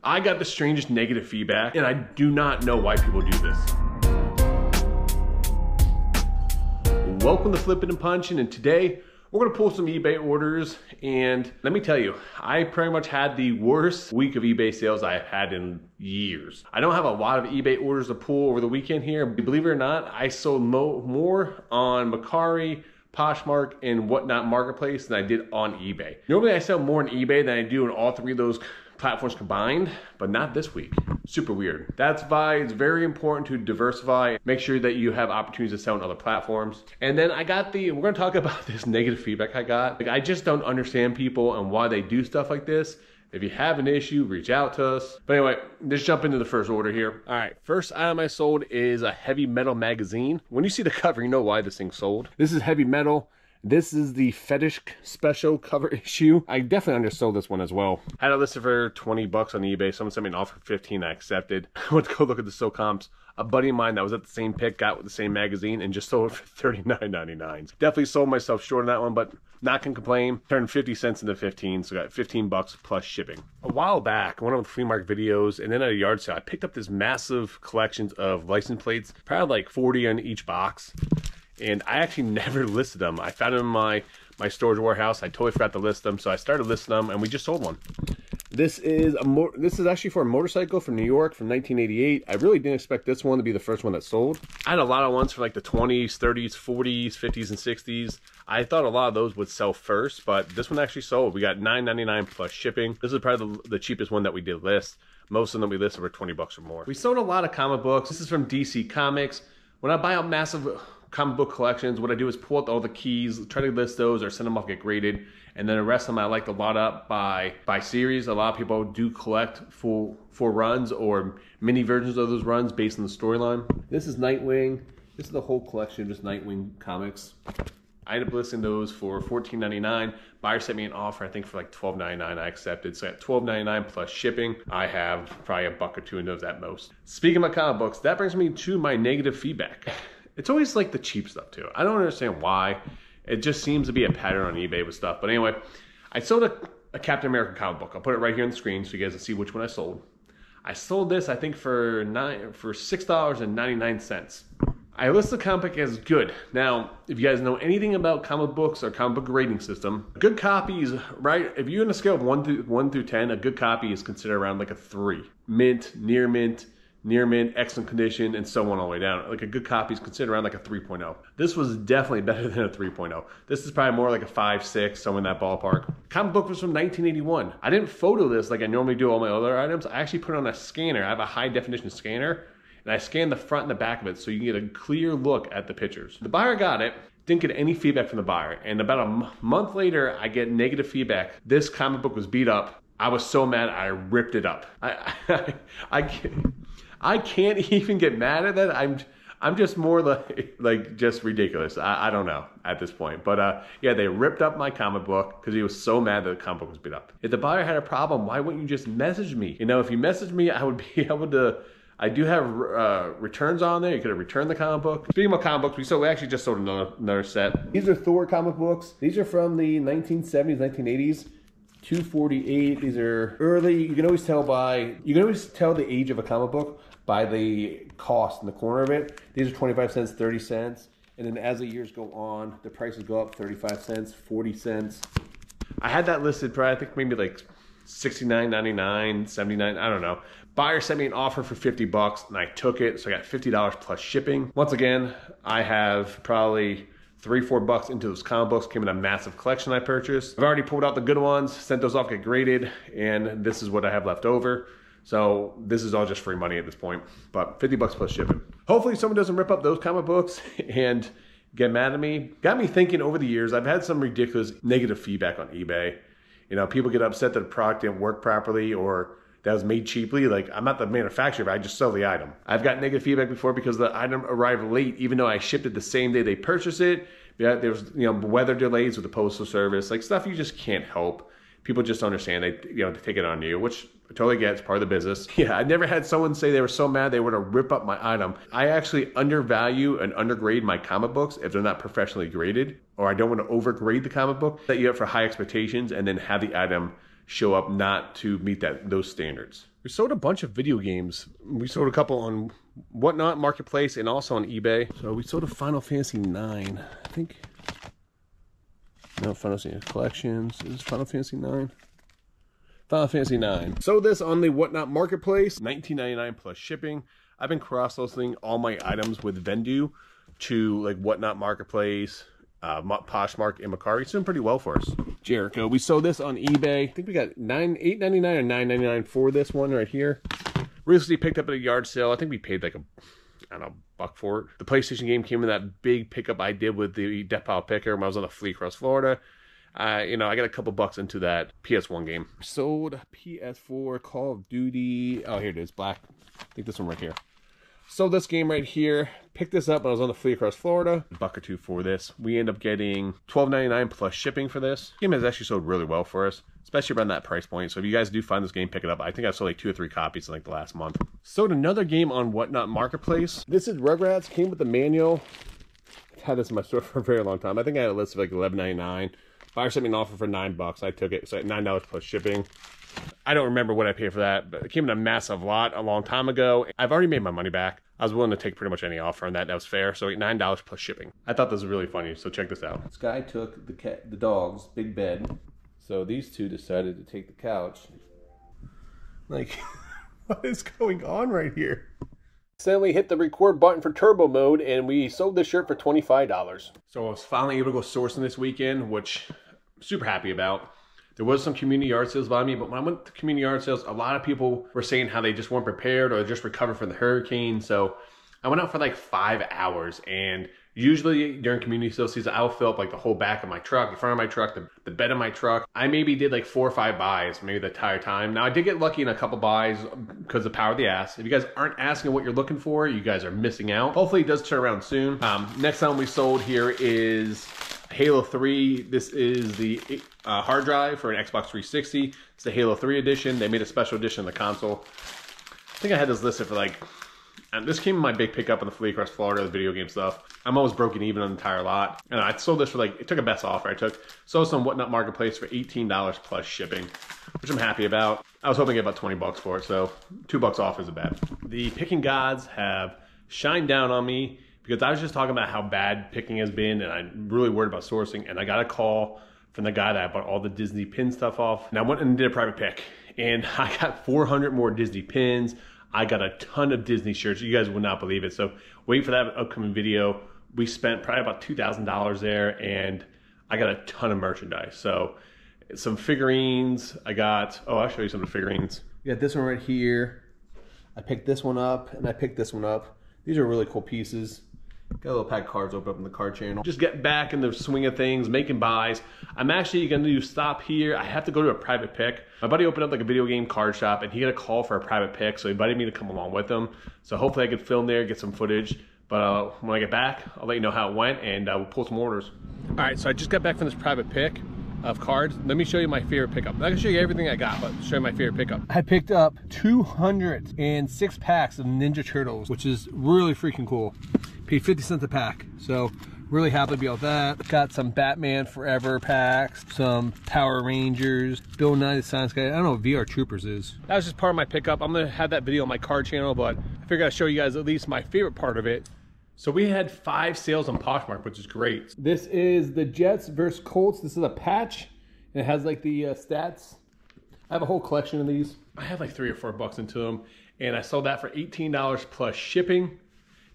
I got the strangest negative feedback, and I do not know why people do this. Welcome to Flipping and Punching, and today we're gonna pull some eBay orders, and let me tell you, I pretty much had the worst week of eBay sales I've had in years. I don't have a lot of eBay orders to pull over the weekend here. Believe it or not, I sold more on Mercari, Poshmark, and whatnot marketplace than I did on eBay. Normally I sell more on eBay than I do on all three of those platforms combined, but not this week. Super weird. That's why it's very important to diversify. Make sure that you have opportunities to sell on other platforms. And then we're gonna talk about this negative feedback I got. Like, I just don't understand people and why they do stuff like this. If you have an issue, reach out to us. But anyway, let's jump into the first order here. All right, first item I sold is a heavy metal magazine. When you see the cover, you know why this thing sold. This is heavy metal. This is the Fetish special cover issue. I definitely undersold this one as well. I had it listed for 20 bucks on eBay. Someone sent me an offer for 15, I accepted. I went to go look at the SO comps. A buddy of mine that was at the same pick got with the same magazine and just sold it for $39.99. Definitely sold myself short on that one, but not gonna complain. Turned 50 cents into 15, so got 15 bucks plus shipping. A while back, one of the flea market videos, and then at a yard sale, I picked up this massive collections of license plates, probably like 40 on each box. And I actually never listed them. I found them in my storage warehouse. I totally forgot to list them, so I started listing them, and we just sold one. This is actually for a motorcycle from New York from 1988. I really didn't expect this one to be the first one that sold. I had a lot of ones for like the 20s, 30s, 40s, 50s, and 60s. I thought a lot of those would sell first, but this one actually sold. We got $9.99 plus shipping. This is probably the cheapest one that we did list. Most of them we listed were 20 bucks or more. We sold a lot of comic books. This is from DC Comics. When I buy a massive comic book collections, what I do is pull out all the keys, try to list those or send them off, get graded, and then the rest of them I like to lot up by series. A lot of people do collect full runs or mini versions of those runs based on the storyline. This is Nightwing. This is the whole collection of just Nightwing comics. I ended up listing those for $14.99. Buyer sent me an offer, I think for like $12.99. I accepted, so at $12.99 plus shipping. I have probably a buck or two in those at most. Speaking of comic books, that brings me to my negative feedback. It's always like the cheap stuff too. I don't understand why. It just seems to be a pattern on eBay with stuff. But anyway, I sold a Captain America comic book. I'll put it right here on the screen so you guys can see which one I sold. I sold this, I think, for $6.99. I list the comic book as good. Now, if you guys know anything about comic books or comic book grading system, a good copy is, right, if you're in a scale of 1 through 10, a good copy is considered around like a 3. Mint, near mint, excellent condition, and so on all the way down. Like a good copy is considered around like a 3.0. This was definitely better than a 3.0. This is probably more like a 5, 6, somewhere in that ballpark. Comic book was from 1981. I didn't photo this like I normally do all my other items. I actually put it on a scanner. I have a high definition scanner, and I scanned the front and the back of it so you can get a clear look at the pictures. The buyer got it. Didn't get any feedback from the buyer, and about a month later, I get negative feedback. This comic book was beat up. I was so mad, I ripped it up. I can't even get mad at that. I'm just more like just ridiculous. I don't know at this point. But yeah, they ripped up my comic book because he was so mad that the comic book was beat up. If the buyer had a problem, why wouldn't you just message me? You know, if you messaged me, I would be able to. I do have returns on there. You could have returned the comic book. Speaking of comic books, we actually just sold another set. These are Thor comic books. These are from the 1970s, 1980s. 248. These are early. You can always tell the age of a comic book by the cost in the corner of it. These are 25 cents, 30 cents. And then as the years go on, the prices go up 35 cents, 40 cents. I had that listed for, I think, maybe like $69.99, $79, I don't know. Buyer sent me an offer for 50 bucks and I took it. So I got $50 plus shipping. Once again, I have probably $3-4 bucks into those comic books. Came in a massive collection I purchased. I've already pulled out the good ones, sent those off, get graded, and this is what I have left over. So this is all just free money at this point, but 50 bucks plus shipping. Hopefully someone doesn't rip up those comic books and get mad at me. Got me thinking over the years, I've had some ridiculous negative feedback on eBay. You know, people get upset that the product didn't work properly or that was made cheaply. Like, I'm not the manufacturer, I just sell the item. I've got negative feedback before because the item arrived late, even though I shipped it the same day they purchased it. Yeah, there was, you know, weather delays with the postal service, like stuff you just can't help. People just don't understand. They, you know, they take it on you, which I totally get. It's part of the business. Yeah, I never had someone say they were so mad they were to rip up my item. I actually undervalue and undergrade my comic books if they're not professionally graded, or I don't want to overgrade the comic book. Set you up for high expectations and then have the item show up not to meet those standards. We sold a bunch of video games. We sold a couple on Whatnot Marketplace and also on eBay. So we sold a Final Fantasy 9, I think. No, Final Fantasy Collections. Is this Final Fantasy 9? Final Fantasy 9. Sold this on the Whatnot Marketplace, $19.99 plus shipping. I've been cross-listing all my items with Vendoo to like Whatnot Marketplace, Poshmark, and Macari. It's doing pretty well for us. Jericho. We sold this on eBay. I think we got $8.99 or $9.99 for this one right here. Recently picked up at a yard sale. I think we paid like I don't know, $1 for it. The PlayStation game came in that big pickup I did with the Death Pile Picker when I was on a fleet across Florida. You know, I got a couple bucks into that PS1 game. Sold PS4 Call of Duty. Oh, here it is, black. I think this one right here. Sold this game right here. Picked this up when I was on the fleet across Florida. $1 or $2 for this. We end up getting $12.99 plus shipping for this. This game has actually sold really well for us, especially around that price point. So if you guys do find this game, pick it up. I think I sold like 2 or 3 copies in like the last month. Sold another game on Whatnot Marketplace. This is Rugrats. Came with the manual. I've had this in my store for a very long time. I think I had a list of like $11.99. Buyer sent me an offer for $9. I took it. So at $9 plus shipping. I don't remember what I paid for that, but it came in a massive lot a long time ago. I've already made my money back. I was willing to take pretty much any offer on that. That was fair. So $9 plus shipping. I thought this was really funny. So check this out. This guy took the dog's big bed. So these two decided to take the couch. Like, what is going on right here? Then we hit the record button for turbo mode and we sold this shirt for $25. So I was finally able to go sourcing this weekend, which I'm super happy about. There was some community yard sales by me, but when I went to community yard sales, a lot of people were saying how they just weren't prepared or just recovered from the hurricane. So I went out for like 5 hours, and usually during community sales season, I'll fill up like the whole back of my truck, the front of my truck, the bed of my truck. I maybe did like 4 or 5 buys, maybe the entire time. Now I did get lucky in a couple buys because of the power of the ass. If you guys aren't asking what you're looking for, you guys are missing out. Hopefully it does turn around soon. Next time we sold here is Halo 3. This is the hard drive for an Xbox 360. It's the Halo 3 edition. They made a special edition of the console. I think I had this listed for like, this came in my big pickup on the fleet across Florida, the video game stuff. I'm always broken even on the entire lot. And I sold this for like, it took a best offer I took. Sold some Whatnot Marketplace for $18 plus shipping, which I'm happy about. I was hoping to get about 20 bucks for it, so $2 off isn't bad. The picking gods have shined down on me because I was just talking about how bad picking has been, and I'm really worried about sourcing. And I got a call from the guy that I bought all the Disney pin stuff off. And I went and did a private pick, and I got 400 more Disney pins. I got a ton of Disney shirts. You guys would not believe it. So wait for that upcoming video. We spent probably about $2,000 there, and I got a ton of merchandise. So some figurines. I got, oh, I'll show you some of the figurines. You got this one right here. I picked this one up, and I picked this one up. These are really cool pieces. Got a little pack of cards open up in the card channel. Just get back in the swing of things, making buys. I'm actually going to stop here. I have to go to a private pick. My buddy opened up like a video game card shop, and he got a call for a private pick, so he invited me to come along with him. So hopefully I could film there, get some footage. But when I get back, I'll let you know how it went, and we'll pull some orders. All right, so I just got back from this private pick of cards. Let me show you my favorite pickup. I'm not gonna show you everything I got, but show you my favorite pickup. I picked up 206 packs of Ninja Turtles, which is really freaking cool. Paid 50 cents a pack, so really happy to be with that. Got some Batman Forever packs, some Power Rangers, Bill Nye the Science Guy. I don't know what VR Troopers is. That was just part of my pickup. I'm gonna have that video on my card channel, but I figured I'd show you guys at least my favorite part of it. So we had 5 sales on Poshmark, which is great. This is the Jets versus Colts. This is a patch, and it has like the stats. I have a whole collection of these. I have like 3 or 4 bucks into them, and I sold that for $18 plus shipping.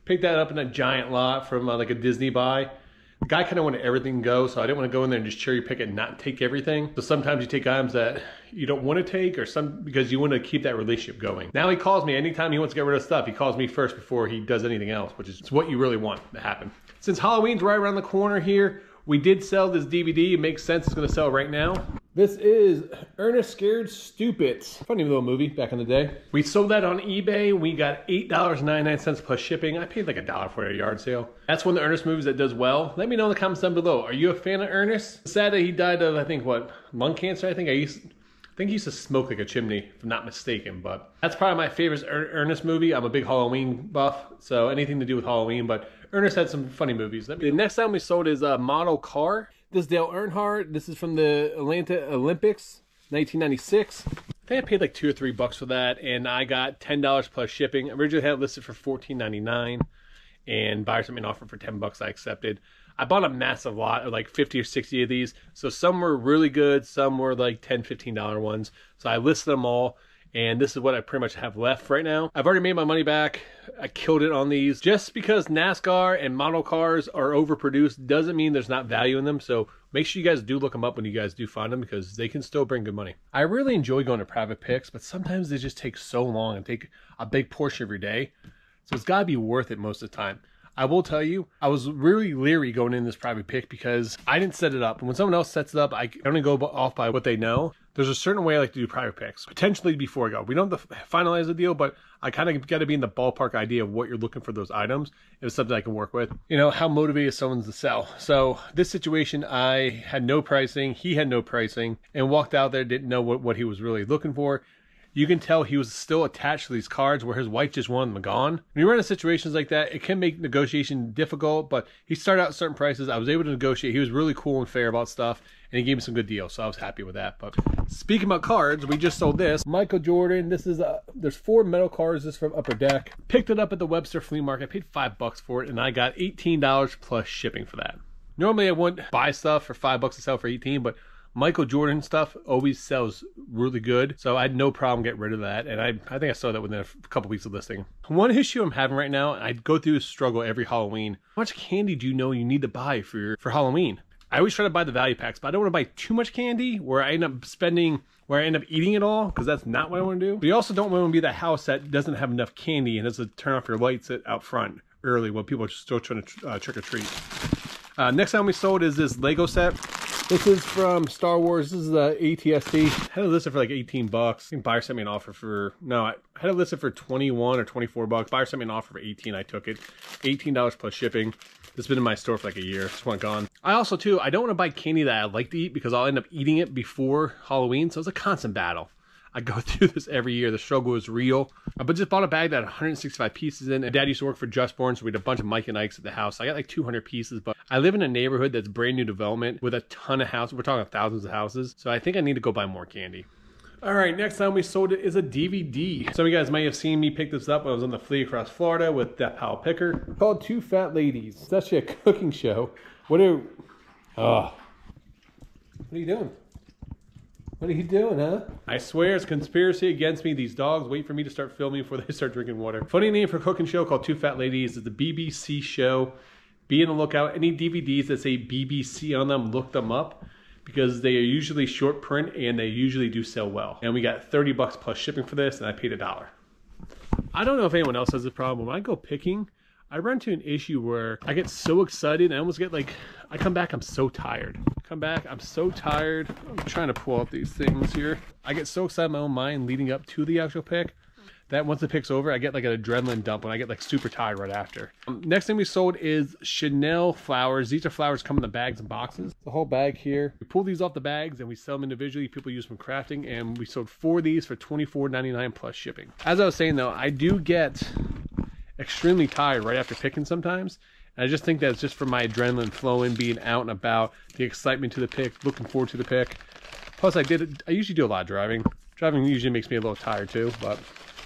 Picked that up in a giant lot from like a Disney buy. The guy kind of wanted everything to go, so I didn't want to go in there and just cherry pick it and not take everything. So sometimes you take items that you don't want to take, or some because you want to keep that relationship going. Now he calls me anytime he wants to get rid of stuff. He calls me first before he does anything else, which is what you really want to happen. Since Halloween's right around the corner here, we did sell this DVD. It makes sense it's going to sell right now. This is Ernest Scared Stupid. Funny little movie back in the day. We sold that on eBay. We got $8.99 plus shipping. I paid like $1 for it at a yard sale. That's one of the Ernest movies that does well. Let me know in the comments down below. Are you a fan of Ernest? It's sad that he died of, I think, what, lung cancer? I think he used to smoke like a chimney, if I'm not mistaken. But that's probably my favorite Ernest movie. I'm a big Halloween buff, so anything to do with Halloween. But Ernest had some funny movies. The next time we sold is a model car. This is Dale Earnhardt. This is from the Atlanta Olympics. 1996. I think I paid like $2 or $3 for that, and I got $10 plus shipping. I originally had it listed for $14.99, and buyer sent me an offer for $10. I accepted. I bought a massive lot of like 50 or 60 of these. So some were really good, some were like $10, $15 ones. So I listed them all, and this is what I pretty much have left right now. I've already made my money back. I killed it on these. Just because NASCAR and model cars are overproduced doesn't mean there's not value in them. So make sure you guys do look them up when you guys do find them, because they can still bring good money. I really enjoy going to private picks, but sometimes they just take so long and take a big portion of your day. So it's gotta be worth it most of the time. I will tell you, I was really leery going in this private pick because I didn't set it up. And when someone else sets it up, I only go off by what they know. There's a certain way I like to do private picks, potentially before I go. We don't have to finalize the deal, but I kind of got to be in the ballpark idea of what you're looking for those items. If it's something I can work with. You know, how motivated someone's to sell. So this situation, I had no pricing. He had no pricing, and walked out there, didn't know what he was really looking for. You can tell he was still attached to these cards where his wife just wanted them gone. When you run into situations like that, it can make negotiation difficult, but he started out at certain prices. I was able to negotiate. He was really cool and fair about stuff, and he gave me some good deals, so I was happy with that. But speaking about cards, we just sold this. Michael Jordan. This is, there's 4 metal cards. This is from Upper Deck. Picked it up at the Webster Flea Market. I paid $5 for it, and I got $18 plus shipping for that. Normally, I wouldn't buy stuff for $5 to sell for 18, but Michael Jordan stuff always sells really good, so I had no problem getting rid of that, and I think I saw that within a couple weeks of listing. One issue I'm having right now, and I go through this struggle every Halloween. How much candy do you know you need to buy for Halloween? I always try to buy the value packs, but I don't want to buy too much candy where I end up eating it all, because that's not what I want to do. But you also don't want to be the house that doesn't have enough candy and has to turn off your lights out front early when people are still trying to trick or treat. Next time we sold is this Lego set. This is from Star Wars. This is the ATST. I had it listed for like $18. I think buyer sent me an offer for, no, I had it listed for 21 or 24 bucks. Buyer sent me an offer for 18. I took it. $18 plus shipping. This has been in my store for like a year. Just went gone. I also too, I don't want to buy candy that I like to eat because I'll end up eating it before Halloween. So it's a constant battle. I go through this every year. The struggle is real. But just bought a bag that had 165 pieces in. And Dad used to work for Just Born, so we had a bunch of Mike and Ike's at the house. I got like 200 pieces, but I live in a neighborhood that's brand new development with a ton of houses. We're talking thousands of houses. So I think I need to go buy more candy. All right, next time we sold it is a DVD. Some of you guys might have seen me pick this up when I was on the flea across Florida with Death Powell Picker. Called Two Fat Ladies. It's actually a cooking show. What are you doing? What are you doing, huh? I swear it's conspiracy against me. These dogs wait for me to start filming before they start drinking water. Funny name for a cooking show called Two Fat Ladies. It's a BBC show. Be on the lookout. Any DVDs that say BBC on them, look them up, because they are usually short print and they usually do sell well. And we got $30 plus shipping for this, and I paid $1. I don't know if anyone else has a problem. When I go picking, I run into an issue where I get so excited, I almost get like, I come back, I'm so tired. I'm so tired. I'm trying to pull up these things here. I get so excited in my own mind leading up to the actual pick that once the pick's over, I get like an adrenaline dump when I get like super tired right after. Next thing we sold is Chanel flowers. These are flowers come in the bags and boxes. The whole bag here. We pull these off the bags and we sell them individually. People use them for crafting, and we sold 4 of these for $24.99 plus shipping. As I was saying though, I do get extremely tired right after picking sometimes. And I just think that's just from my adrenaline flowing, being out and about, the excitement to the pick, looking forward to the pick. Plus I usually do a lot of driving. Driving usually makes me a little tired too, but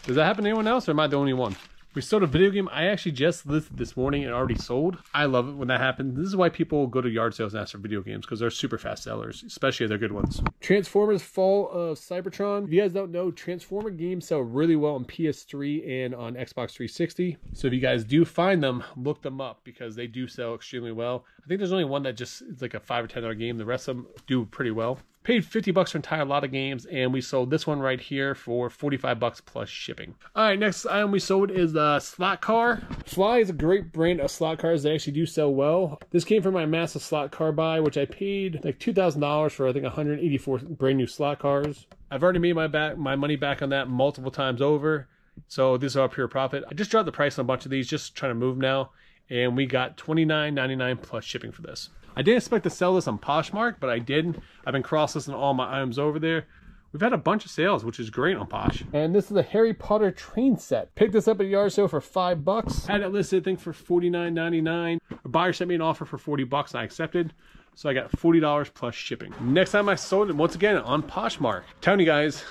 does that happen to anyone else, or am I the only one? We sold a video game I actually just listed this morning and already sold. I love it when that happens. This is why people go to yard sales and ask for video games, because they're super fast sellers, especially if they're good ones. Transformers Fall of Cybertron. If you guys don't know, Transformer games sell really well on PS3 and on Xbox 360. So if you guys do find them, look them up, because they do sell extremely well. I think there's only one that just is like a $5 or $10 game. The rest of them do pretty well. Paid $50 for an entire lot of games, and we sold this one right here for $45 plus shipping. All right, next item we sold is the slot car. Fly is a great brand of slot cars. They actually do sell well. This came from my massive slot car buy, which I paid like $2,000 for, I think 184 brand new slot cars. I've already made my money back on that multiple times over, so this is all pure profit. I just dropped the price on a bunch of these, just trying to move now, and we got $29.99 plus shipping for this. I didn't expect to sell this on Poshmark, but I did. I've been cross-listing all my items over there. We've had a bunch of sales, which is great on Posh. And this is the Harry Potter train set. Picked this up at a yard sale for $5. Had it listed, I think, for $49.99. A buyer sent me an offer for $40 and I accepted. So I got $40 plus shipping. Next time I sold it, once again, on Poshmark. I'm telling you guys,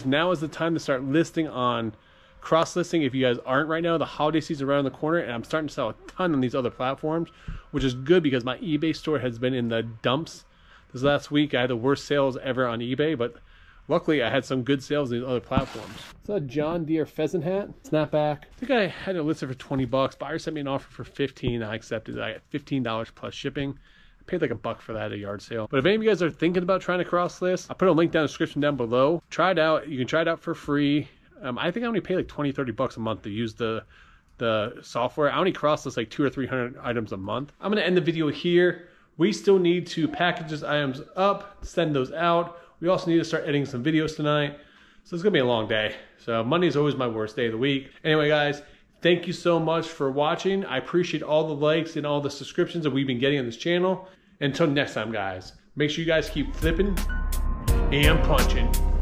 now is the time to start listing on cross-listing. If you guys aren't right now, the holiday season around the corner, and I'm starting to sell a ton on these other platforms, which is good because my eBay store has been in the dumps. This last week, I had the worst sales ever on eBay, but luckily I had some good sales on these other platforms. It's a John Deere pheasant hat, snapback. I think I had it listed for 20 bucks. Buyer sent me an offer for 15. I accepted it. I got $15 plus shipping. I paid like $1 for that at a yard sale. But if any of you guys are thinking about trying to cross list, I'll put a link down in the description down below. Try it out. You can try it out for free. I think I only pay like 20, 30 bucks a month to use the software. I only cross list like 200 or 300 items a month. I'm gonna end the video here. We still need to package those items up, send those out. We also need to start editing some videos tonight. So it's gonna be a long day. So Monday is always my worst day of the week. Anyway, guys, thank you so much for watching. I appreciate all the likes and all the subscriptions that we've been getting on this channel. Until next time, guys, make sure you guys keep flipping and punching.